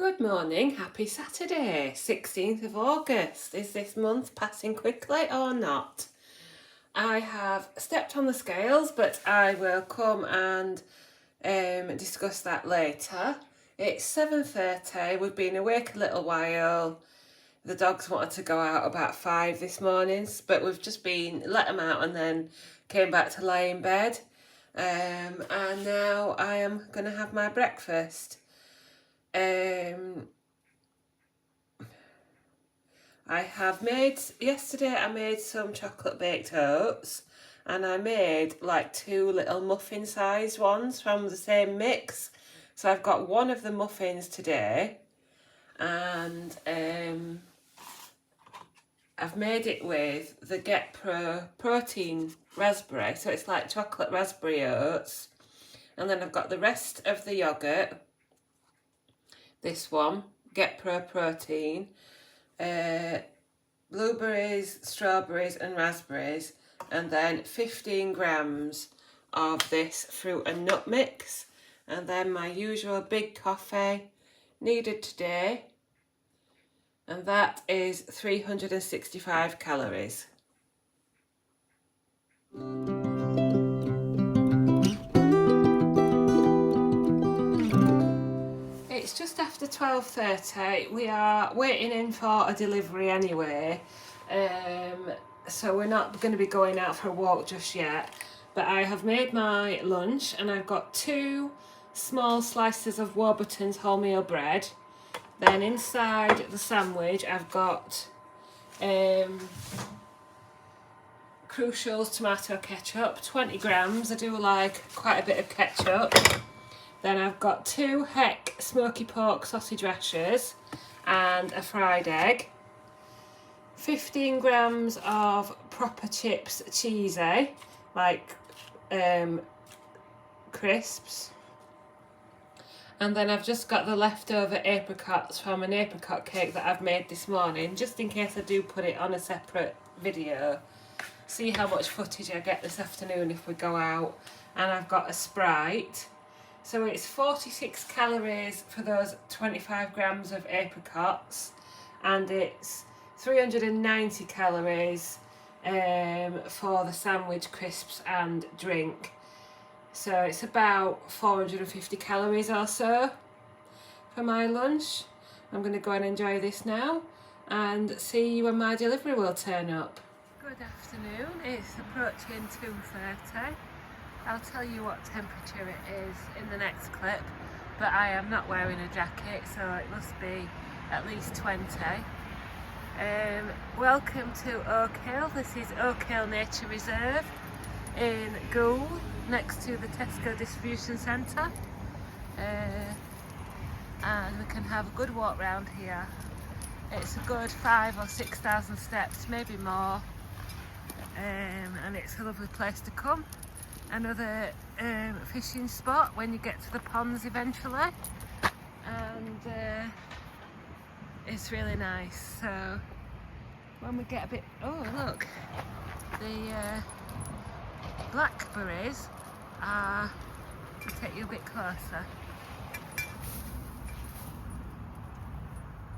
Good morning, happy Saturday, 16th of August. Is this month passing quickly or not? I have stepped on the scales, but I will come and discuss that later. It's 7:30, we've been awake a little while. The dogs wanted to go out about 5 this morning, but we've just let them out and then came back to lie in bed. And now I am going to have my breakfast. Yesterday I made some chocolate baked oats, and I made like 2 little muffin sized ones from the same mix. So I've got one of the muffins today, and I've made it with the Get Pro protein raspberry, so it's like chocolate raspberry oats. And then I've got the rest of the yoghurt, this one, Get Pro protein, blueberries, strawberries and raspberries, and then 15 grams of this fruit and nut mix, and then my usual big coffee needed today, and that is 365 calories. It's just after 12:30. We are waiting in for a delivery anyway, so we're not going to be going out for a walk just yet. But I have made my lunch, and I've got 2 small slices of Warburton's wholemeal bread. Then inside the sandwich I've got Crucial's tomato ketchup, 20 grams. I do like quite a bit of ketchup. Then I've got 2 Heck smoky pork sausage rashers and a fried egg. 15 grams of proper chips cheesy, like crisps. And then I've just got the leftover apricots from an apricot cake that I've made this morning, just in case I do put it on a separate video. See how much footage I get this afternoon if we go out. And I've got a Sprite. So it's 46 calories for those 25 grams of apricots, and it's 390 calories for the sandwich, crisps and drink. So it's about 450 calories or so for my lunch. I'm going to go and enjoy this now and see you when my delivery will turn up. Good afternoon, it's approaching 2:30. I'll tell you what temperature it is in the next clip, but I am not wearing a jacket, so it must be at least 20. Welcome to Oakhill. This is Oakhill Nature Reserve in Goole, next to the Tesco distribution centre, and we can have a good walk round here. It's a good 5,000 or 6,000 steps, maybe more, and it's a lovely place to come. Another fishing spot when you get to the ponds eventually, and it's really nice. So when we get a bit, oh look, the blackberries are, to take you a bit closer,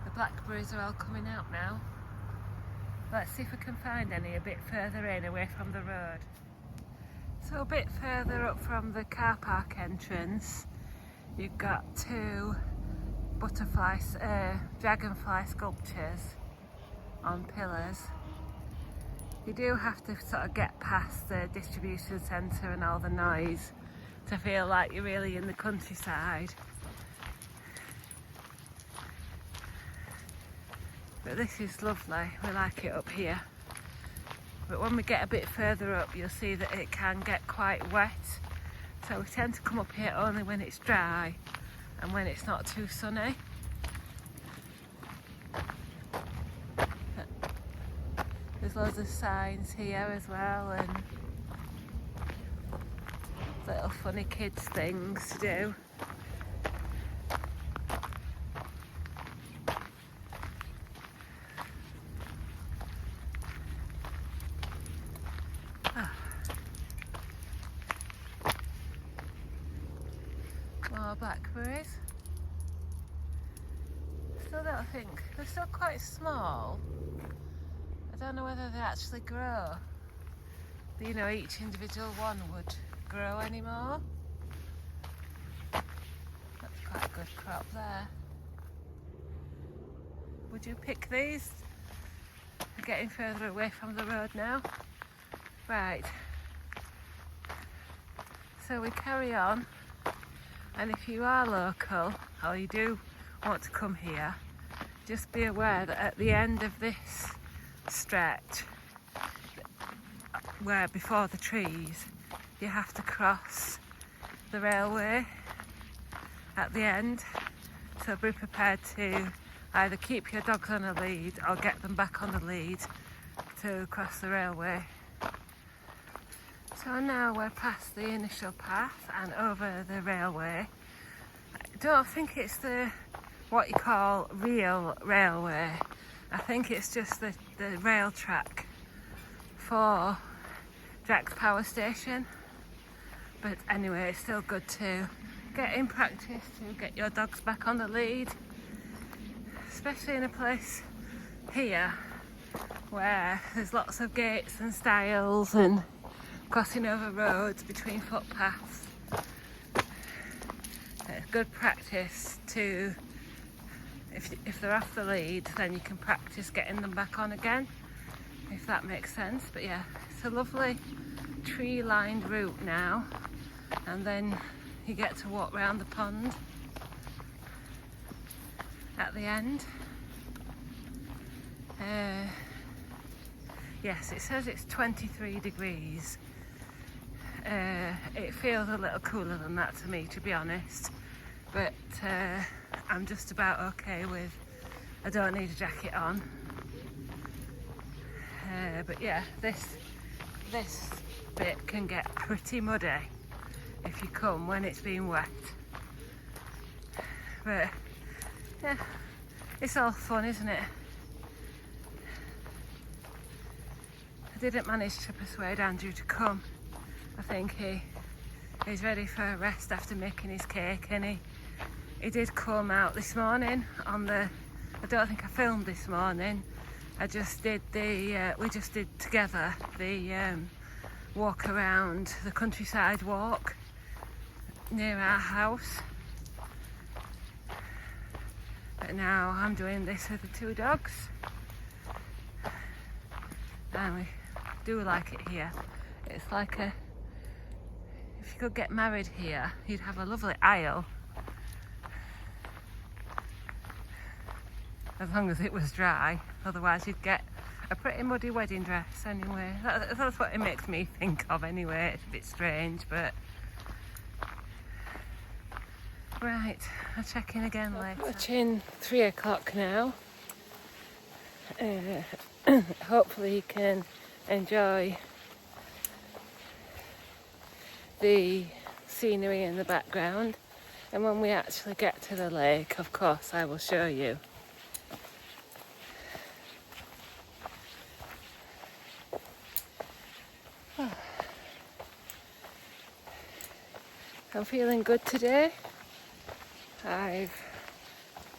the blackberries are all coming out now. Let's see if we can find any a bit further in, away from the road. So a bit further up from the car park entrance, you've got 2 dragonfly sculptures on pillars. You do have to sort of get past the distribution centre and all the noise to feel like you're really in the countryside. But this is lovely, we like it up here. But when we get a bit further up, you'll see that it can get quite wet. So we tend to come up here only when it's dry and when it's not too sunny. There's loads of signs here as well, and little funny kids things to do. More blackberries. still don't think, they're still quite small. I don't know whether they actually grow. You know, each individual one would grow anymore. That's quite a good crop there. Would you pick these? We're getting further away from the road now. Right. So we carry on, and if you are local or you do want to come here, just be aware that at the end of this stretch, where before the trees, you have to cross the railway at the end, so be prepared to either keep your dogs on a lead or get them back on the lead to cross the railway. So now we're past the initial path and over the railway. I don't think it's what you call real railway. I think it's just the rail track for Drax Power Station. But anyway, it's still good to get in practice to get your dogs back on the lead, especially in a place here where there's lots of gates and stiles and crossing over roads between footpaths. It's good practice to, if they're off the lead, then you can practice getting them back on again, if that makes sense. But yeah, it's a lovely tree-lined route now, and then you get to walk round the pond at the end. Yes, it says it's 23 degrees. It feels a little cooler than that to me, to be honest, but I'm just about okay with, I don't need a jacket on. But yeah, this bit can get pretty muddy if you come when it's been wet. But yeah, it's all fun, isn't it? I didn't manage to persuade Andrew to come. I think he's ready for a rest after making his cake, and he did come out this morning on the, I don't think I filmed this morning, I just did we just did together the walk around the countryside walk near our house. But now I'm doing this with the two dogs, and we do like it here. It's like if you could get married here, you'd have a lovely aisle, as long as it was dry. Otherwise you'd get a pretty muddy wedding dress anyway. That's what it makes me think of anyway. It's a bit strange, but right, I'll check in again later. Watching 3 o'clock now. Hopefully you can enjoy the scenery in the background, and when we actually get to the lake, of course I will show you. I'm feeling good today.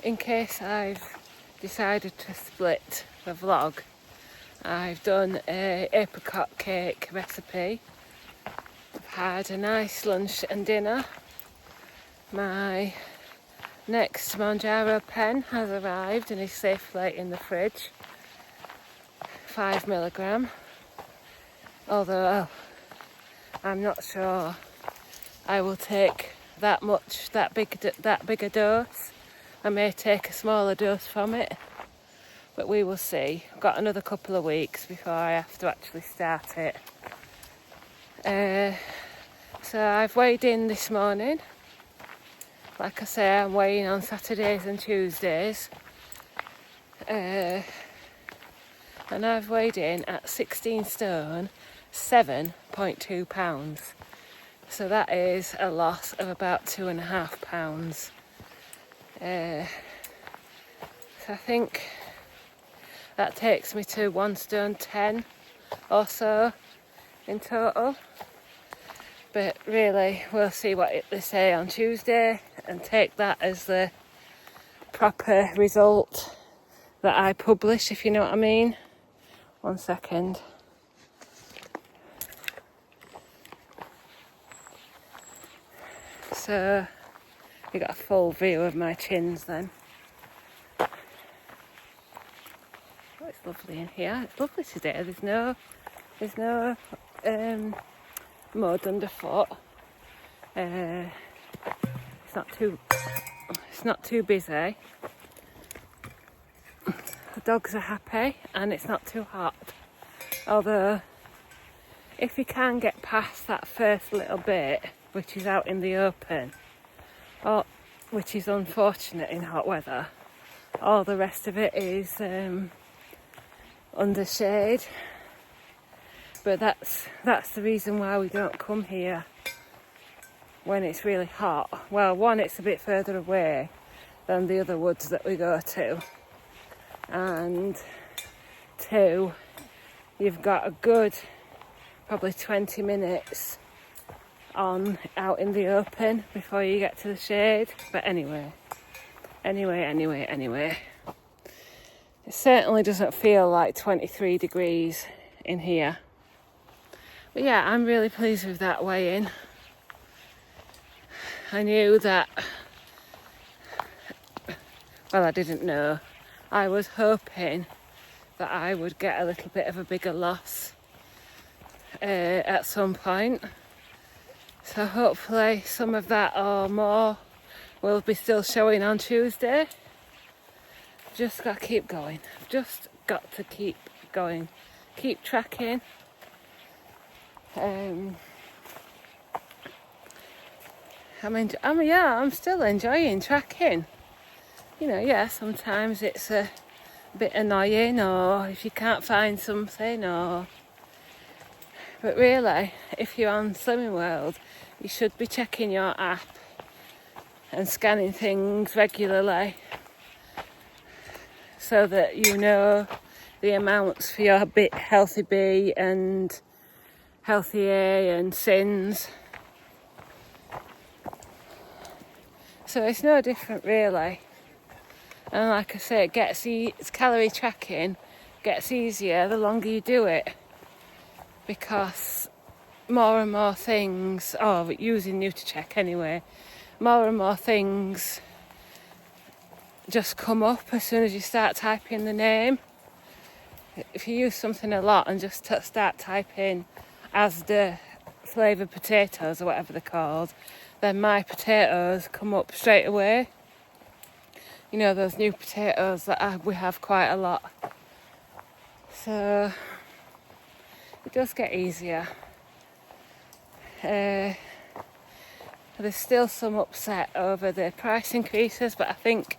In case I've decided to split the vlog, I've done a apricot cake recipe. I've had a nice lunch and dinner. My next Mounjaro pen has arrived and is safely in the fridge. 5 milligram. Although I'm not sure I will take that big a dose. I may take a smaller dose from it, but we will see. I've got another couple of weeks before I have to actually start it. So I've weighed in this morning. Like I say, I'm weighing on Saturdays and Tuesdays. And I've weighed in at 16 stone, 7.2 pounds. So that is a loss of about 2.5 pounds. So I think that takes me to 1 stone 10 or so in total. But really, we'll see what they say on Tuesday and take that as the proper result that I publish, if you know what I mean. 1 second. So you got a full view of my chins then. Oh, it's lovely in here. It's lovely today. There's no mud underfoot. It's not too busy. The dogs are happy and it's not too hot. Although, if you can get past that first little bit, which is out in the open, which is unfortunate in hot weather, all the rest of it is under shade. But that's the reason why we don't come here when it's really hot. Well, one, it's a bit further away than the other woods that we go to, and two, you've got a good probably 20 minutes out in the open before you get to the shade. But anyway, it certainly doesn't feel like 23 degrees in here. But yeah, I'm really pleased with that weigh-in. I knew that, well, I didn't know. I was hoping that I would get a little bit of a bigger loss at some point. So hopefully some of that or more will be still showing on Tuesday. Just got to keep going. Just got to keep going. Keep tracking. I'm still enjoying tracking. You know, yeah, sometimes it's a bit annoying, or if you can't find something, but really, if you're on Slimming World, you should be checking your app and scanning things regularly so that you know the amounts for your healthy B and healthy A and SINs. So it's no different really. And like I say, it's calorie tracking gets easier the longer you do it, because more and more things, using NutriCheck anyway, more and more things just come up as soon as you start typing the name. If you use something a lot and just start typing Asda flavoured potatoes or whatever they're called, then my potatoes come up straight away. You know, those new potatoes that we have quite a lot. So it does get easier. There's still some upset over the price increases, but I think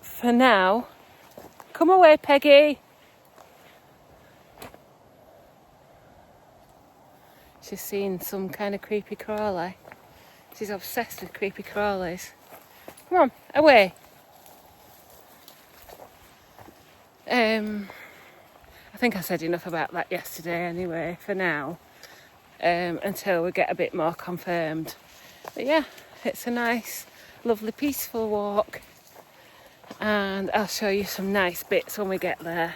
for now, come away, Peggy. She's seen some kind of creepy crawly. She's obsessed with creepy crawlies. Come on, away. I think I said enough about that yesterday anyway, for now, until we get a bit more confirmed. But yeah, it's a nice, lovely, peaceful walk, and I'll show you some nice bits when we get there.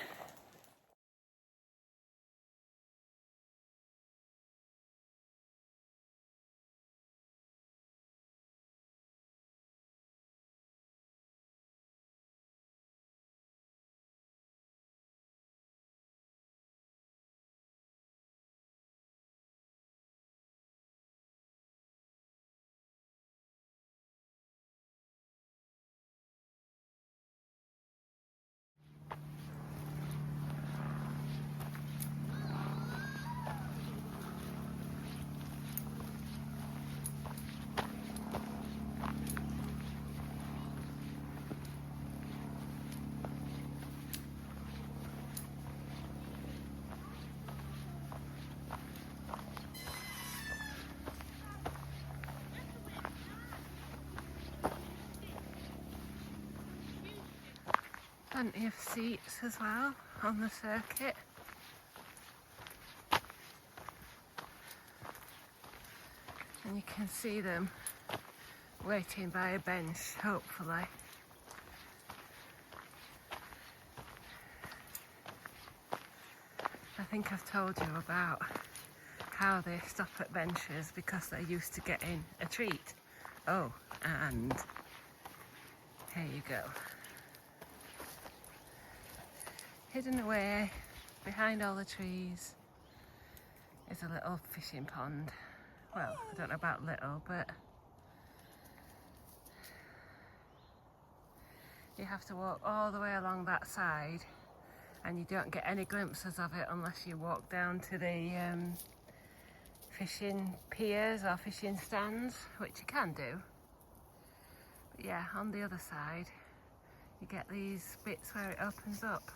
Plenty of seats as well on the circuit. And you can see them waiting by a bench, hopefully. think I've told you about how they stop at benches because they're used to getting a treat. Oh, and here you go. Hidden away behind all the trees is a little fishing pond. Well, I don't know about little, but you have to walk all the way along that side and you don't get any glimpses of it unless you walk down to the fishing piers or fishing stands, which you can do. But yeah, on the other side you get these bits where it opens up.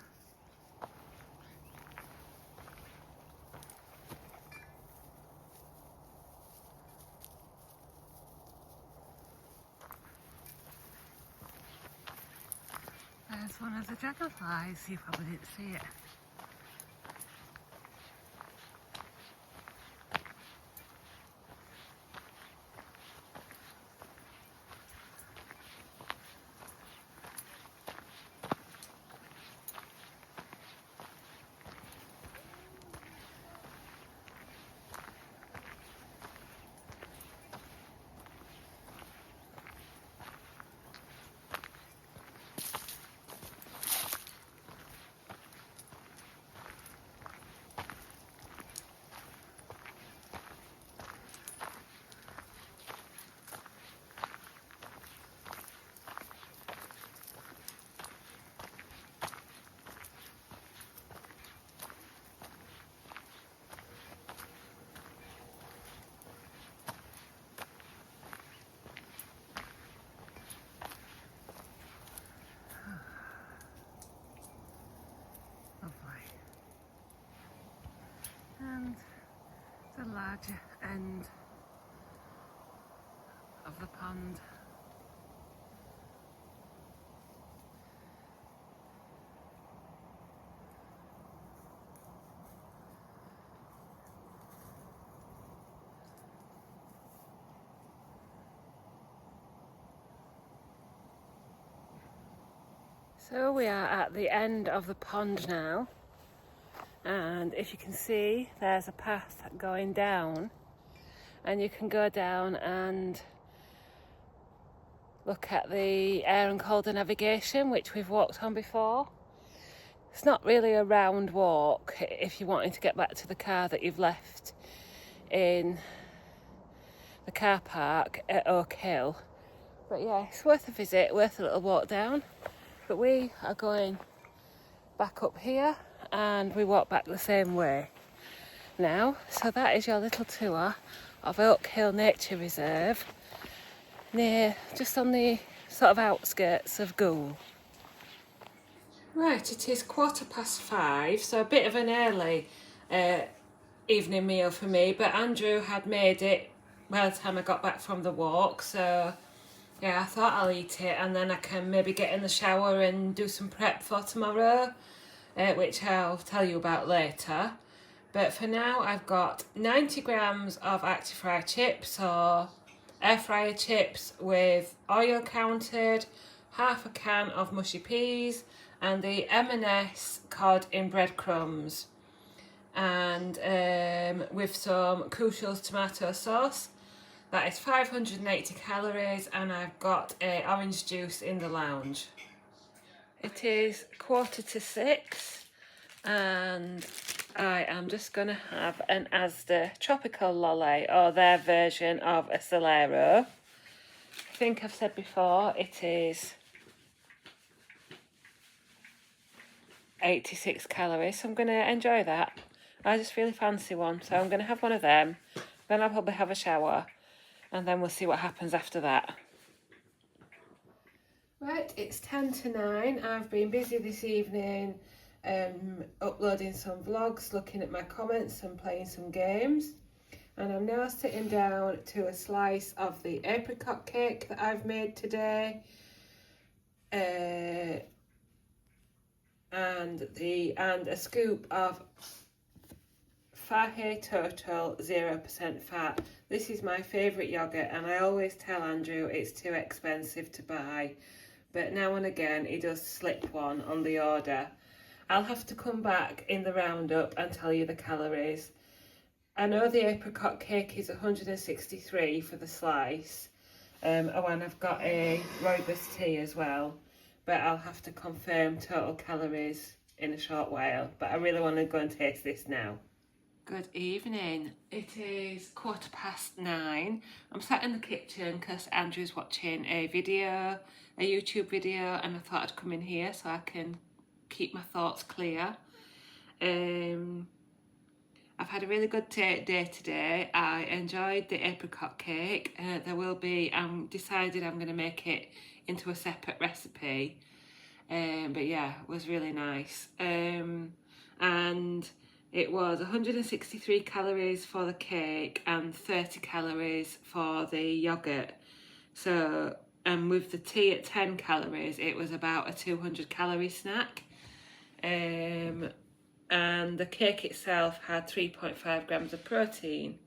There's one of the dragonflies, you probably didn't see it. And the larger end of the pond. So we are at the end of the pond now, and if you can see, there's a path going down, and you can go down and look at the Air and Calder navigation, which we've walked on before. It's not really a round walk if you're wanting to get back to the car that you've left in the car park at Oakhill. But yeah, it's worth a visit, worth a little walk down. But we are going back up here and we walk back the same way now. So that is your little tour of Oakhill Nature Reserve, just on the sort of outskirts of Goole. Right, it is 5:15, so a bit of an early evening meal for me, but Andrew had made it by the time I got back from the walk, so yeah, I thought I'll eat it and then I can maybe get in the shower and do some prep for tomorrow, which I'll tell you about later. But for now, I've got 90 grams of Actifry chips, or air fryer chips with oil counted, half a can of mushy peas, and the M&S cod in breadcrumbs, and with some Crucial's tomato sauce. That is 580 calories, and I've got a orange juice in the lounge. It is 5:45 and I am just going to have an Asda tropical lolly, or their version of a Solero. I think I've said before, it is 86 calories, so I'm going to enjoy that. I just really fancy one, so I'm going to have one of them, then I'll probably have a shower, and then we'll see what happens after that. Right, it's 9:10. I've been busy this evening uploading some vlogs, looking at my comments and playing some games, and I'm now sitting down to a slice of the apricot cake that I've made today, and a scoop of Fahe Total 0% fat. This is my favourite yoghurt, and I always tell Andrew it's too expensive to buy, but now and again he does slip one on the order, I'll have to come back in the roundup and tell you the calories. I know the apricot cake is 163 for the slice. Oh, and I've got a rooibos tea as well, but I'll have to confirm total calories in a short while. But I really want to go and taste this now. Good evening. It is 9:15. I'm sat in the kitchen because Andrew's watching a YouTube video, and I thought I'd come in here so I can keep my thoughts clear. I've had a really good day today. I enjoyed the apricot cake. Decided I'm going to make it into a separate recipe. But yeah, it was really nice. And it was 163 calories for the cake and 30 calories for the yoghurt. So, with the tea at 10 calories, it was about a 200 calorie snack. And the cake itself had 3.5 grams of protein.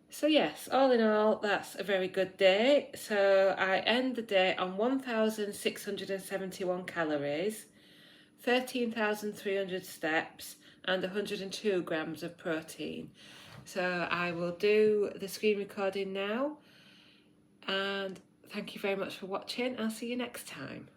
So yes, all in all, that's a very good day. So I end the day on 1,671 calories, 13,300 steps, and 102 grams of protein. So I will do the screen recording now. And thank you very much for watching. I'll see you next time.